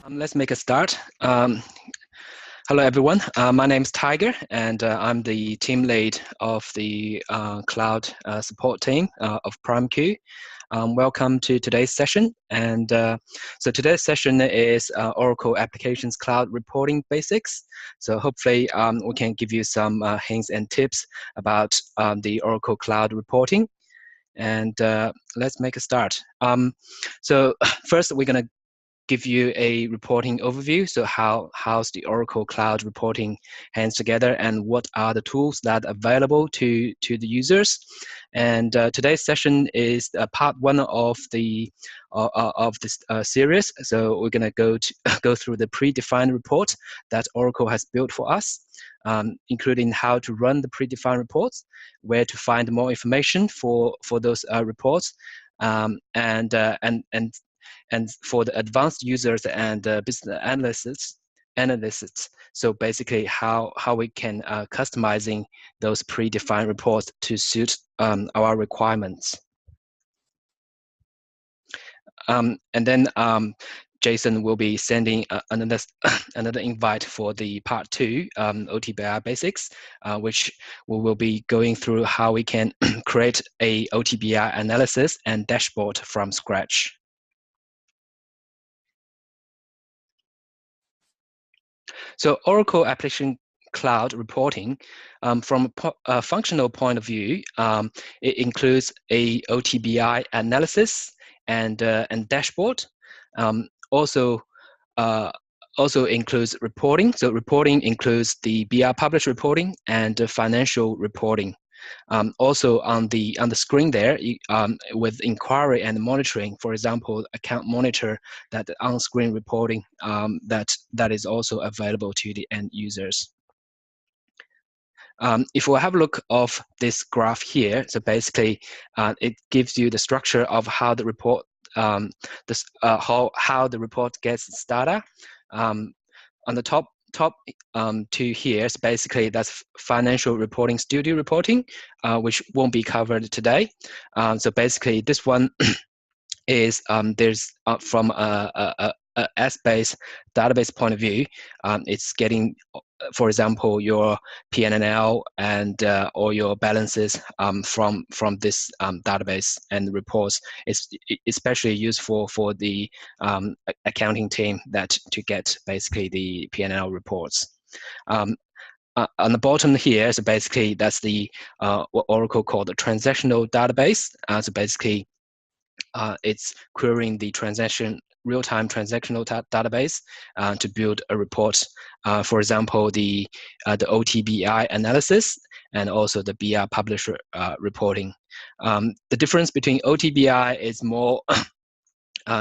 Let's make a start. Hello, everyone. My name is Tiger, and I'm the team lead of the cloud support team of PrimeQ. Welcome to today's session. And so today's session is Oracle Applications Cloud Reporting Basics. So hopefully we can give you some hints and tips about the Oracle Cloud reporting. And let's make a start. So first, we're going to give you a reporting overview. So how's the Oracle Cloud reporting hands together, and what are the tools that are available to the users. And today's session is part one of this series. So we're going to go through the predefined report that Oracle has built for us, including how to run the predefined reports, where to find more information for those reports, and for the advanced users and business analysts. So basically how we can customizing those predefined reports to suit our requirements. And then Jason will be sending another invite for the part 2 OTBI basics, which we will be going through how we can create a OTBI analysis and dashboard from scratch. So Oracle Application Cloud reporting, from a functional point of view, it includes a OTBI analysis and dashboard. Also includes reporting. So reporting includes the BI publish reporting and financial reporting. Also on the screen there, with inquiry and monitoring, for example, account monitor, that on-screen reporting that is also available to the end users. If we have a look of this graph here, so basically it gives you the structure of how the report how the report gets its data. On the top two here, so basically that's financial reporting studio reporting, which won't be covered today. So basically this one is there's from a S-based database point of view, it's getting, for example, your P&L and or your balances from this database and reports. It's especially useful for the accounting team to get basically the P&L reports. On the bottom here, so basically that's the what Oracle called the transactional database. So basically it's querying the real-time transactional database to build a report. For example, the OTBI analysis and also the BI publisher reporting. The difference between OTBI is more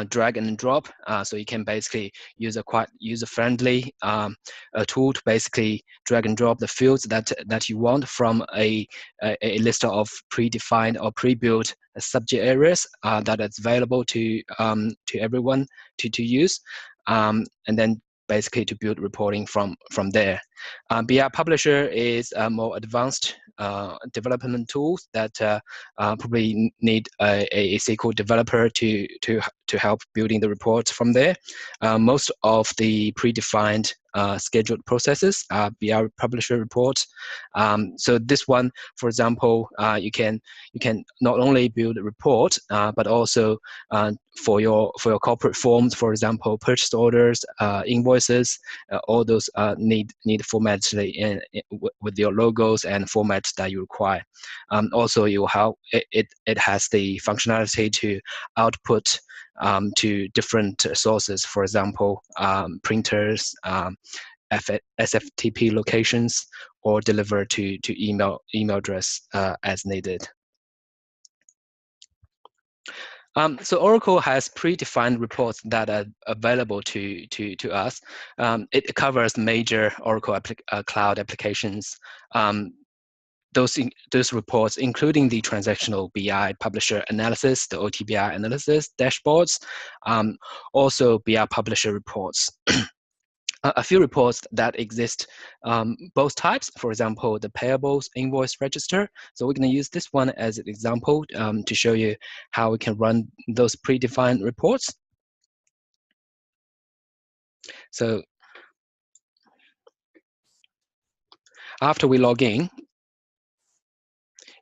drag and drop, so you can basically use a quite user-friendly tool to basically drag and drop the fields that you want from a list of predefined or pre-built subject areas that is available to everyone to use, and then basically to build reporting from there. BI Publisher is a more advanced development tools that probably need a SQL developer to help building the reports from there. Most of the predefined scheduled processes are BI Publisher reports. So this one, for example, you can not only build a report, but also for your corporate forms, for example, purchase orders, invoices, all those need formats with your logos and formats that you require. Also, it has the functionality to output to different sources, for example, printers, SFTP locations, or deliver to email address as needed. So Oracle has predefined reports that are available to us. It covers major Oracle cloud applications. Those reports, including the transactional BI publisher analysis, the OTBI analysis, dashboards, also BI publisher reports. A few reports that exist, both types, for example, the payables invoice register. So we're going to use this one as an example to show you how we can run those predefined reports. So after we log in,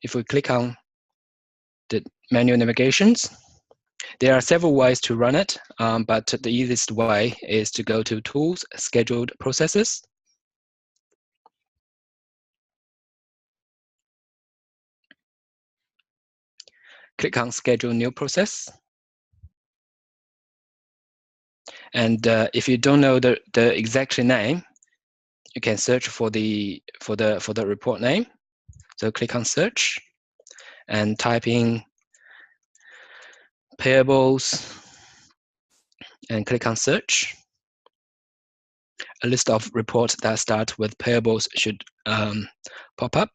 if we click on the manual navigations, there are several ways to run it, but the easiest way is to go to Tools, Scheduled Processes. Click on Schedule New Process. And if you don't know the exact name, you can search for the report name. So click on Search and type in payables and click on Search. A list of reports that start with payables should pop up,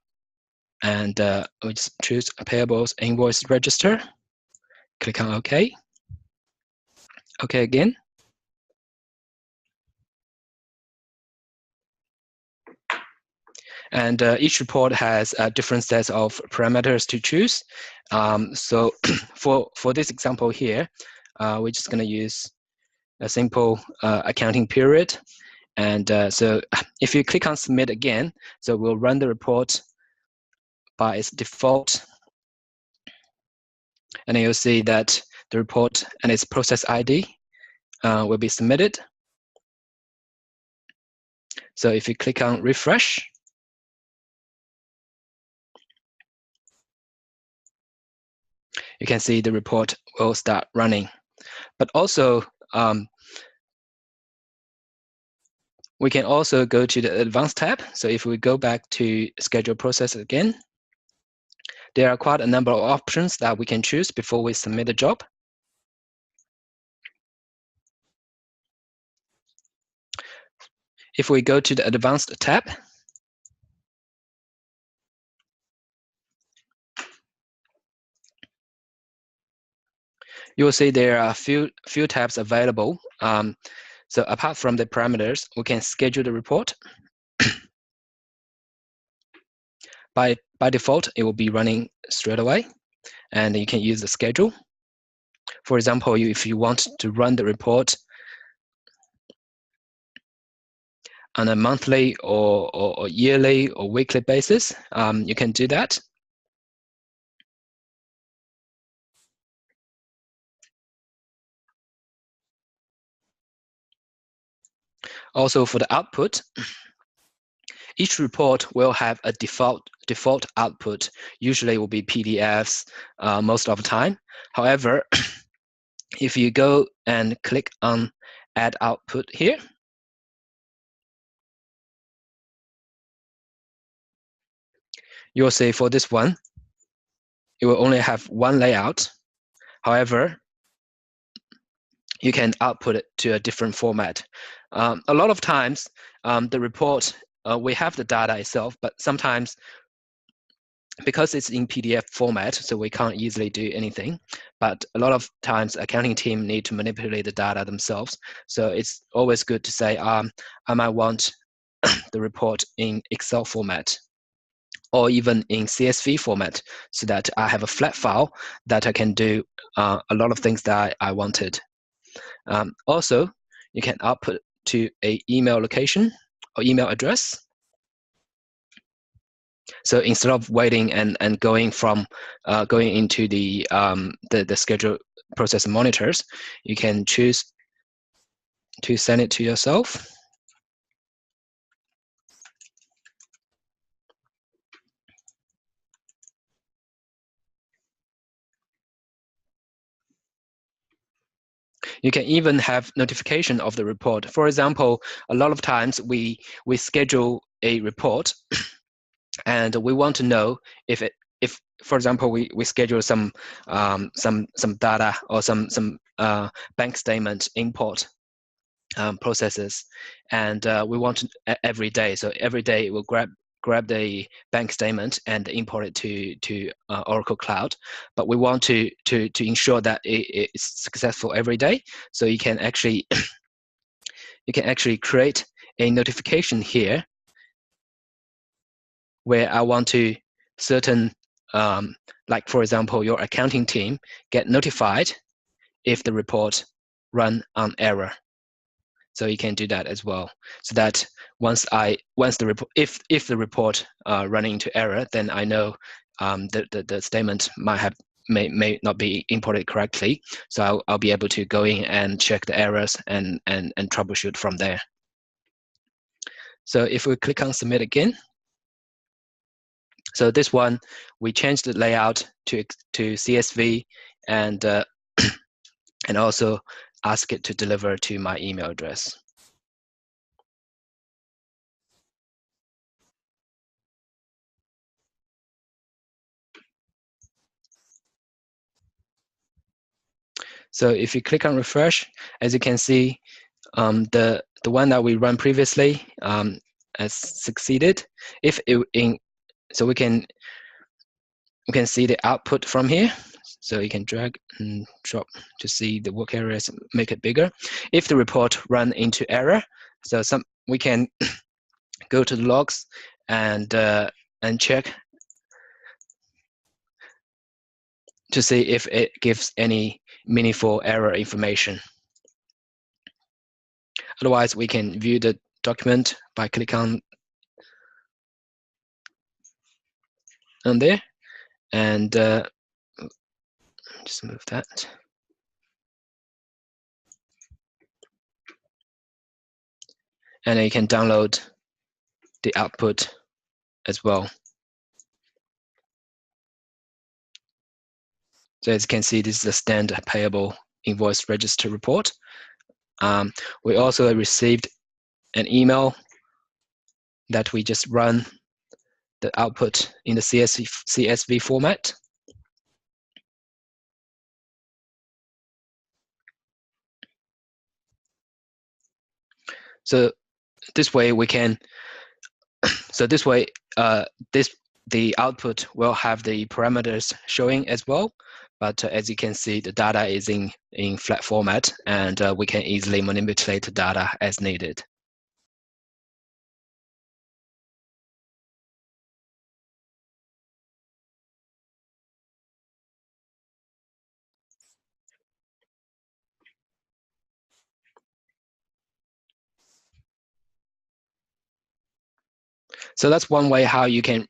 and we just choose payables invoice register. Click on OK. OK again. And each report has different sets of parameters to choose. So for this example here, we're just going to use a simple accounting period. And so if you click on Submit again, so we'll run the report by its default. And then you'll see that the report and its process ID will be submitted. So if you click on Refresh, you can see the report will start running. But also, we can also go to the Advanced tab. So if we go back to Schedule Process again, there are quite a number of options that we can choose before we submit a job. If we go to the Advanced tab, you will see there are a few tabs available. So apart from the parameters, we can schedule the report. By default, it will be running straight away, and you can use the schedule. For example, if you want to run the report on a monthly or yearly or weekly basis, you can do that. Also, for the output, each report will have a default output. Usually it will be PDFs most of the time. However, if you go and click on Add Output here, you'll see for this one, it will only have one layout. However, you can output it to a different format. A lot of times, the report, we have the data itself, but sometimes because it's in PDF format, so we can't easily do anything. But a lot of times, accounting team need to manipulate the data themselves. So it's always good to say, I might want the report in Excel format, or even in CSV format, so that I have a flat file that I can do a lot of things that I wanted. Also, you can output to an email location or email address. So instead of waiting and going into the schedule process monitors, you can choose to send it to yourself. You can even have notification of the report. For example, a lot of times we schedule a report, and we want to know if for example, we schedule some data or some bank statement import processes, and we want to every day. So every day it will grab the bank statement and import it to Oracle Cloud. But we want to ensure that it's successful every day. So you can actually create a notification here where I want to certain, like for example, your accounting team get notified if the report run on error. So you can do that as well. So that once the report, if the report running into error, then I know the statement may not be imported correctly. So I'll be able to go in and check the errors and troubleshoot from there. So if we click on submit again, so this one we changed the layout to CSV and and also ask it to deliver to my email address. So if you click on refresh, as you can see, the one that we run previously has succeeded. So we can see the output from here. So you can drag and drop to see the work areas, make it bigger. If the report run into error, so we can go to the logs and check to see if it gives any meaningful error information. Otherwise, we can view the document by clicking on there and just move that. And then you can download the output as well. So as you can see, this is the standard payable invoice register report. We also received an email that we just run the output in the CSV format. So this way we can, the output will have the parameters showing as well. But as you can see, the data is in flat format, and we can easily manipulate the data as needed. So that's one way how you can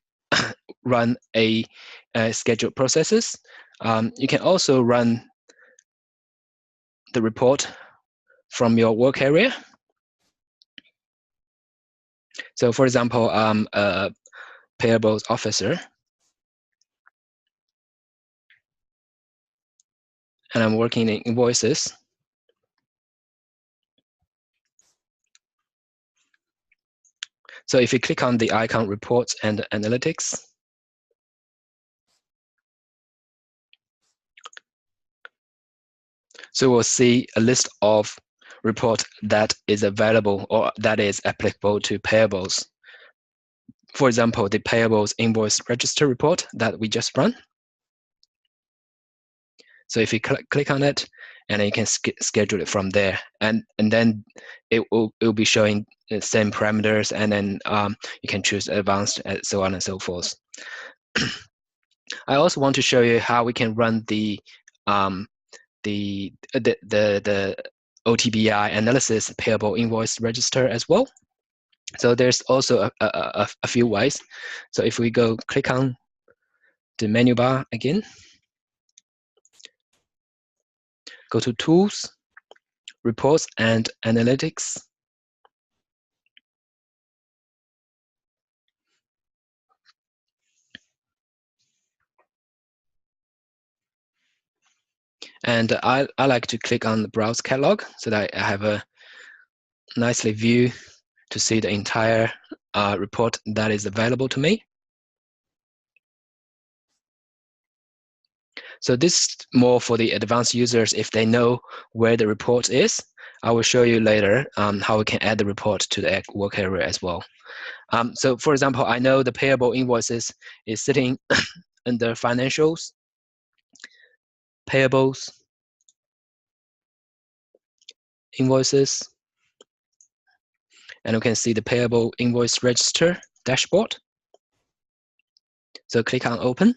run a scheduled processes. You can also run the report from your work area. So for example, a payables officer, and I'm working in invoices. So if you click on the icon reports and analytics, so we'll see a list of reports that is available or that is applicable to payables. For example, the payables invoice register report that we just run. So if you click on it, and then you can schedule it from there, and then it will be showing the same parameters, and then you can choose advanced and so on and so forth. I also want to show you how we can run the OTBI analysis payable invoice register as well. So there's also a few ways. So if we click on the menu bar again, go to Tools, Reports and Analytics. And I like to click on the Browse Catalog so that I have a nicely view to see the entire report that is available to me. So this is more for the advanced users if they know where the report is. I will show you later how we can add the report to the work area as well. So for example, I know the payable invoices is sitting under financials, payables, invoices, and we can see the payable invoice register dashboard. So click on open.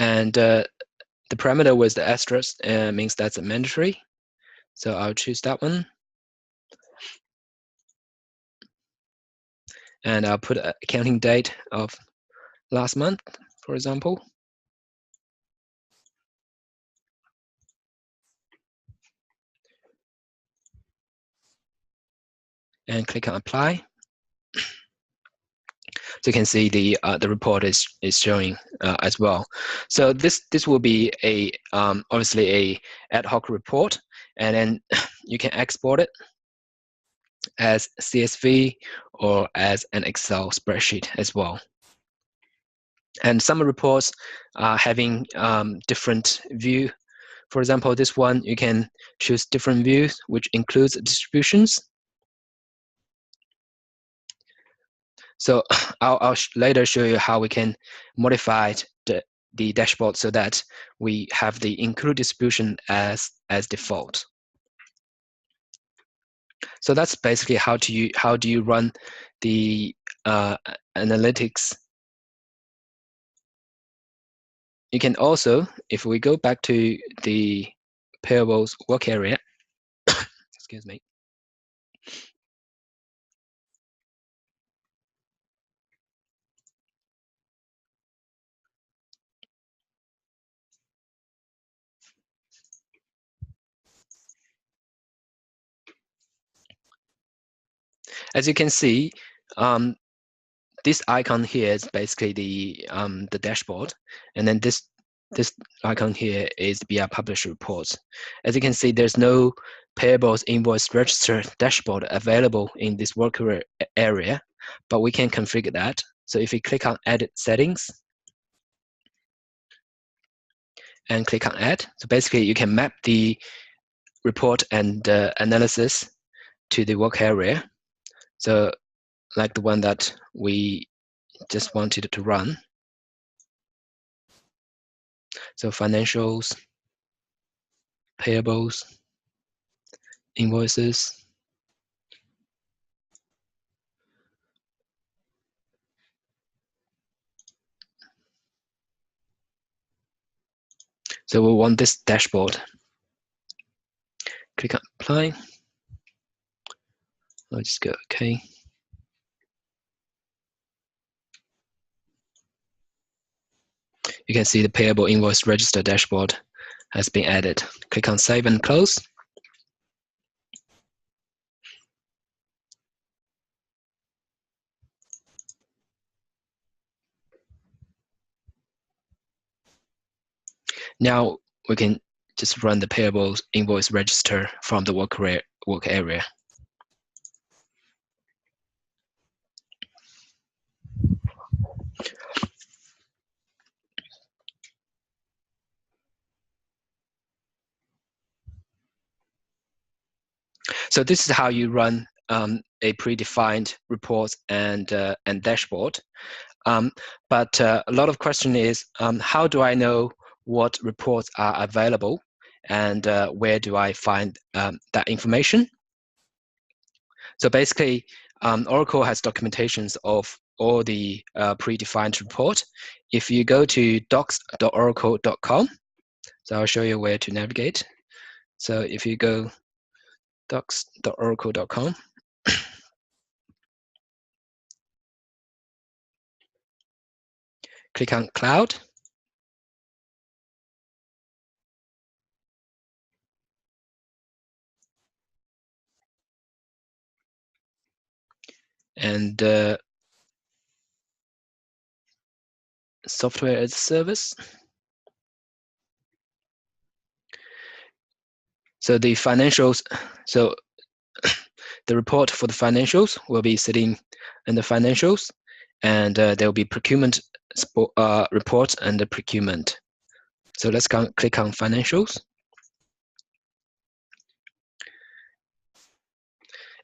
And The parameter with the asterisk means that's a mandatory. So I'll choose that one. And I'll put an accounting date of last month, for example. And click on apply. So you can see the report is showing as well. So this will be a obviously a ad hoc report, and then you can export it as CSV or as an Excel spreadsheet as well. And some reports are having different view. For example, this one, you can choose different views, which includes distributions. So I'll later show you how we can modify the dashboard so that we have the include distribution as default. So that's basically how do you run the analytics. You can also, if we go back to the payables work area, excuse me. As you can see, this icon here is basically the dashboard, and then this icon here is the BI Publisher reports. As you can see, there's no payables invoice register dashboard available in this work area, but we can configure that. So if we click on Edit Settings and click on Add, so basically you can map the report and analysis to the work area. So like the one that we just wanted to run. So financials, payables, invoices. So we want this dashboard. Click on Apply. I'll just go OK. You can see the payable invoice register dashboard has been added. Click on Save and Close. Now we can just run the payables invoice register from the work area. So this is how you run a predefined report and dashboard. But a lot of question is, how do I know what reports are available, and where do I find that information? So basically, Oracle has documentations of all the predefined report. If you go to docs.oracle.com, so I'll show you where to navigate. So if you go docs.oracle.com, click on Cloud. And software as a service. So the financials, so the report for the financials will be sitting in the financials, and there will be procurement report and the procurement. So let's click on financials.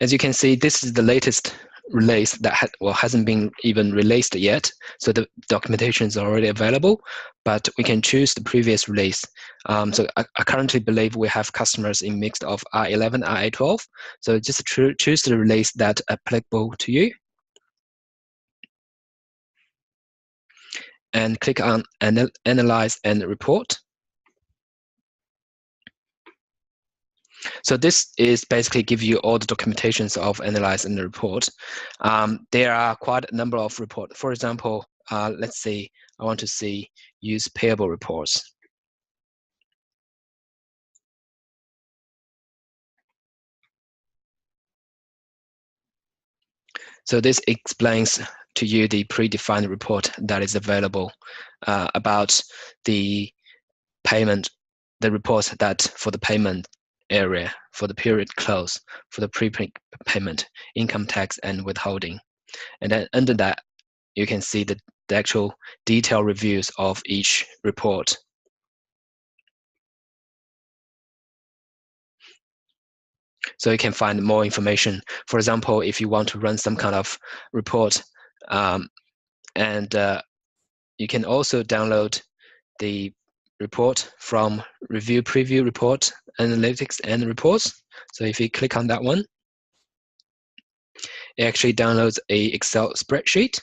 As you can see, this is the latest release that hasn't been even released yet. So the documentation is already available, but we can choose the previous release. So I currently believe we have customers in mix of R11, R12. So just choose the release that's applicable to you. And click on Analyze and Report. So this is basically give you all the documentations of analyzing the report. There are quite a number of reports. For example, let's say I want to see use payable reports. So this explains to you the predefined report that is available about the payment, the reports that for the payment area, for the period close, for the prepayment, income tax, and withholding. And then under that, you can see the actual detailed reviews of each report. So you can find more information. For example, if you want to run some kind of report, and you can also download the report from Review Preview Report, Analytics and Reports. So if you click on that one, it actually downloads a Excel spreadsheet.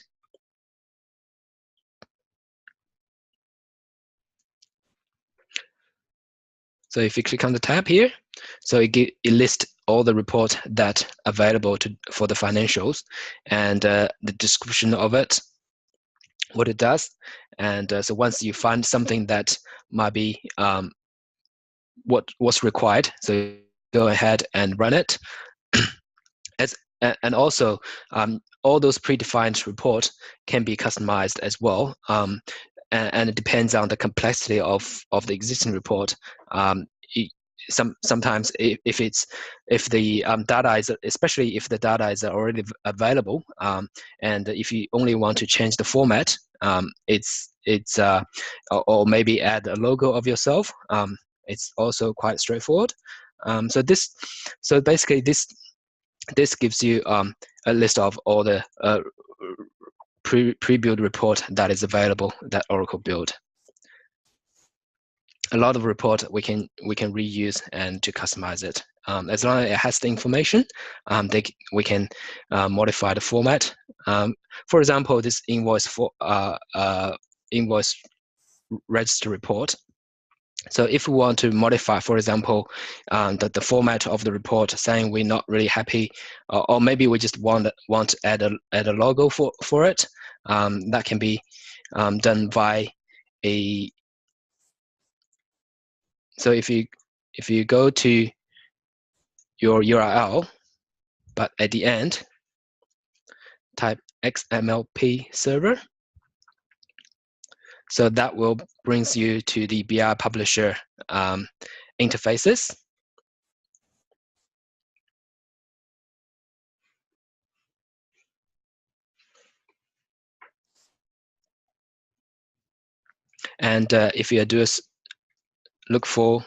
So if you click on the tab here, so it lists all the reports that are available for the financials, and the description of it, what it does. And so once you find something that might be what's required, so go ahead and run it. And also, all those predefined reports can be customized as well. And it depends on the complexity of the existing report. Sometimes if the data is, especially if the data is already available, and if you only want to change the format, or maybe add a logo of yourself, it's also quite straightforward. So basically this gives you a list of all the pre-built report that is available that Oracle built. A lot of report we can reuse and to customize it. As long as it has the information, we can modify the format. For example, this invoice register report. So if we want to modify, for example, the format of the report, saying we're not really happy, or maybe we just want to add a logo for it, that can be done by a. So if you go to your URL, but at the end type XMLP server, so that will brings you to the BI publisher interfaces. And if you do look for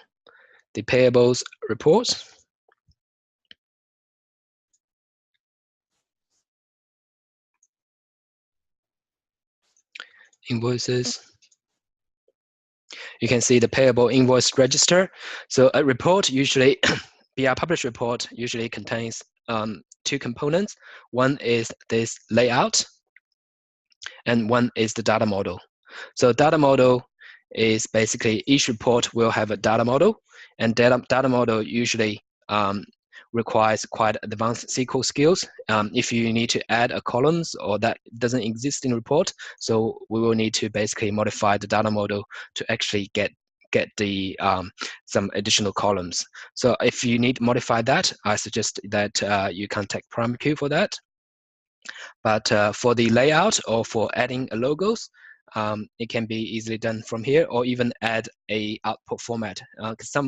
the payables report, invoices, you can see the payable invoice register. So a report usually, BI publish report usually contains two components. One is this layout, and one is the data model. So data model is basically each report will have a data model, and data model usually requires quite advanced SQL skills. If you need to add a columns or that doesn't exist in report, so we will need to basically modify the data model to actually get the some additional columns. So if you need to modify that, I suggest that you contact PrimeQ for that. But for the layout or for adding logos, it can be easily done from here, or even add a output format.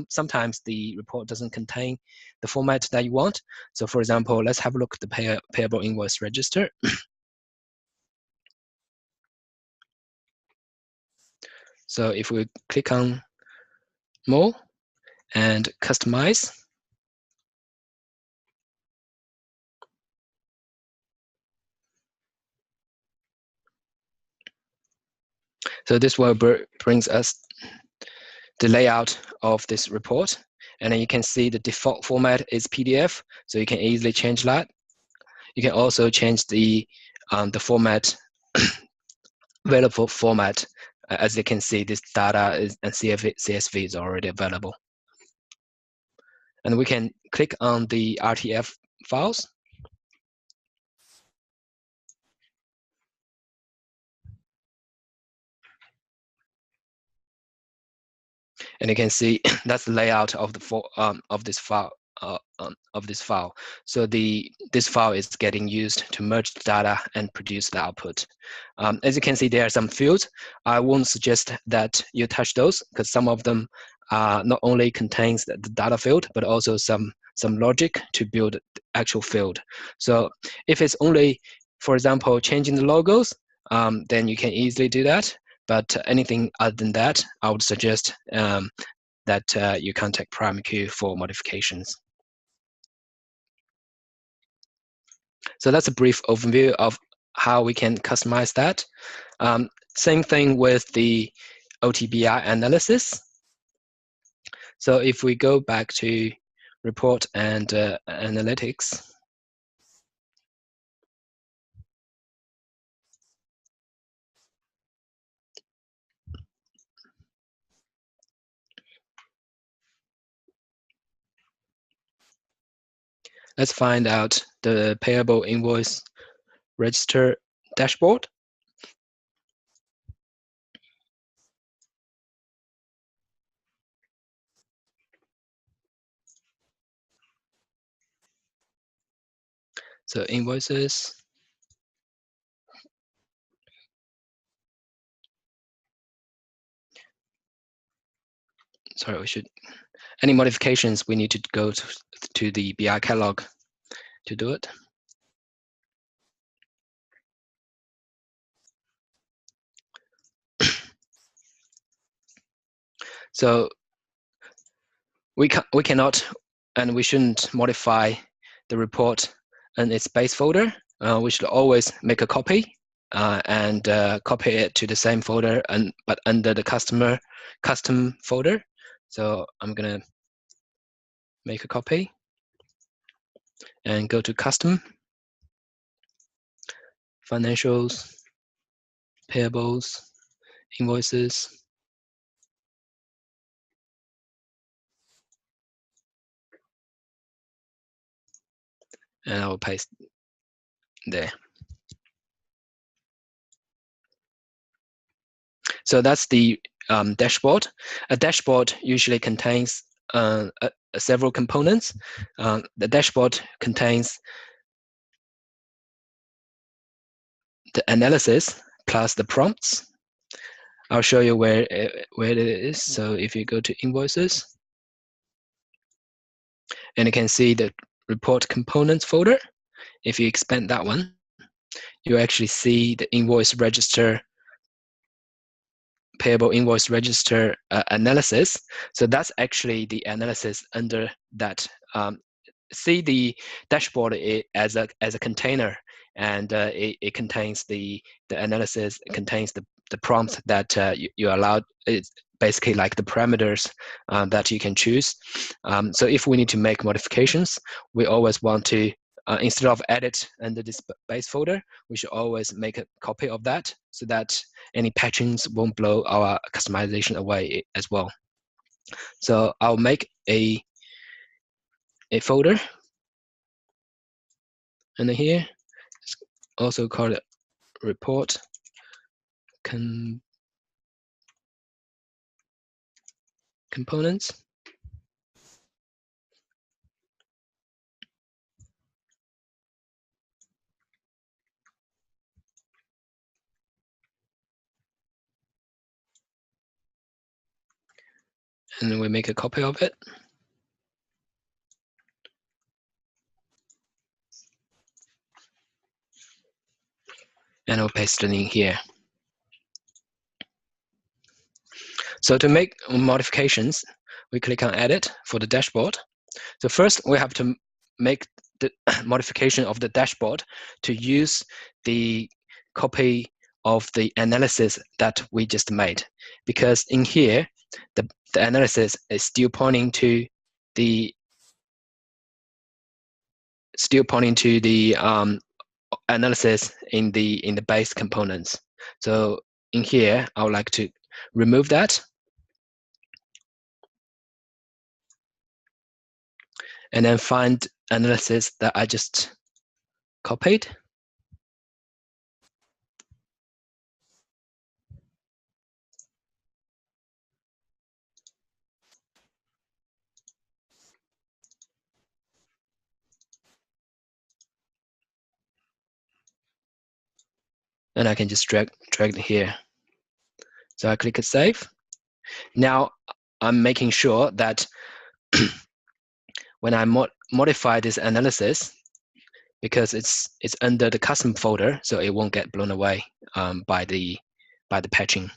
Sometimes the report doesn't contain the format that you want. So for example, let's have a look at the payable invoice register. So if we click on more and customize, so this will brings us the layout of this report. And then you can see the default format is PDF, so you can easily change that. You can also change the format, available format. As you can see, this data and CSV is already available. And we can click on the RTF files. And you can see that's the layout of the of this file. So this file is getting used to merge the data and produce the output. As you can see, there are some fields. I won't suggest that you touch those because some of them not only contains the data field, but also some logic to build the actual field. So if it's only, for example, changing the logos, then you can easily do that. But anything other than that, I would suggest that you contact PrimeQ for modifications. So that's a brief overview of how we can customize that. Same thing with the OTBI analysis. So if we go back to report and analytics, let's find out the payable invoice register dashboard. So invoices. Sorry, we should, any modifications, we need to go to the BI catalog to do it. So we cannot and we shouldn't modify the report and its base folder. We should always make a copy and copy it to the same folder, but under the custom folder. So I'm gonna make a copy and go to custom, financials, payables, invoices. And I will paste there. So that's the dashboard. A dashboard usually contains several components. The dashboard contains the analysis plus the prompts. I'll show you where it is. So if you go to invoices, and you can see the report components folder. If you expand that one, you actually see the invoice register, payable invoice register analysis. So that's actually the analysis under that. See the dashboard as a container, and it contains the analysis. It contains the prompt that you allowed. It's basically like the parameters that you can choose. So if we need to make modifications, we always want to instead of edit under this base folder, we should always make a copy of that so that any patchings won't blow our customization away as well. So I'll make a folder, and here it's also called report components. And then we make a copy of it. And I'll paste it in here. So to make modifications, we click on Edit for the dashboard. So first, we have to make the modification of the dashboard to use the copy of the analysis that we just made. Because in here, the analysis is still pointing to the analysis in the base components. So in here, I would like to remove that. and then find analysis that I just copied. And I can just drag it here. So I click Save. Now I'm making sure that when I modify this analysis, because it's under the custom folder, so it won't get blown away by the patching.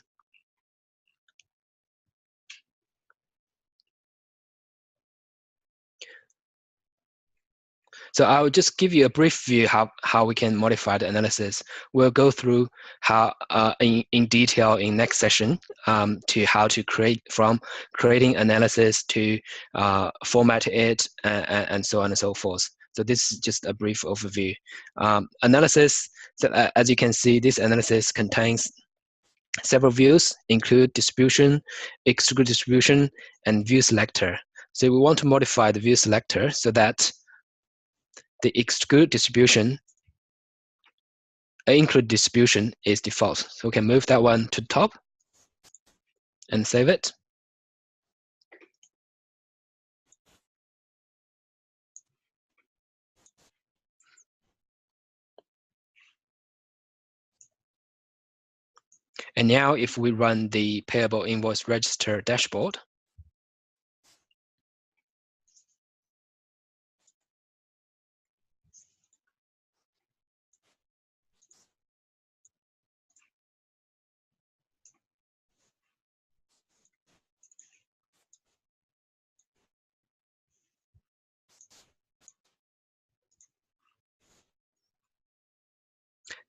So I'll just give you a brief view how we can modify the analysis. We'll go through how in detail in next session to how to from creating analysis to format it and so on and so forth. So this is just a brief overview. Analysis, so, as you can see, this analysis contains several views, include distribution, exclude distribution, and view selector. So we want to modify the view selector so that the exclude distribution, include distribution is default. So we can move that one to the top and save it. And now if we run the payable invoice register dashboard,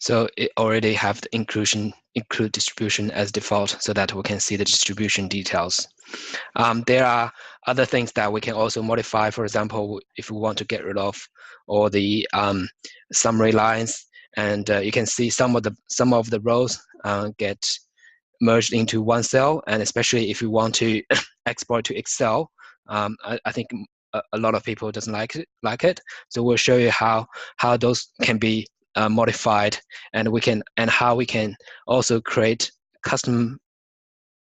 so it already have the include distribution as default so that we can see the distribution details. There are other things that we can also modify. For example, if we want to get rid of all the summary lines, and you can see some of the rows get merged into one cell, and especially if you want to export to Excel, I think a lot of people doesn't like it. So we'll show you how those can be modified, and how we can also create custom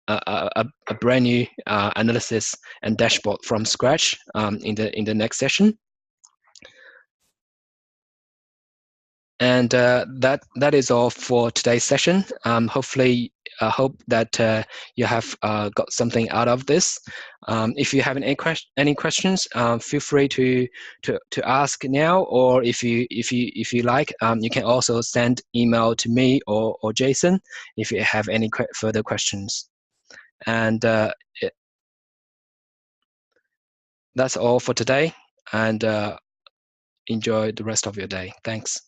a brand new analysis and dashboard from scratch in the next session. And that is all for today's session. Hopefully, I hope that you have got something out of this. If you have any questions, feel free to ask now, or if you like, you can also send email to me or Jason if you have any further questions. And that's all for today. And enjoy the rest of your day. Thanks.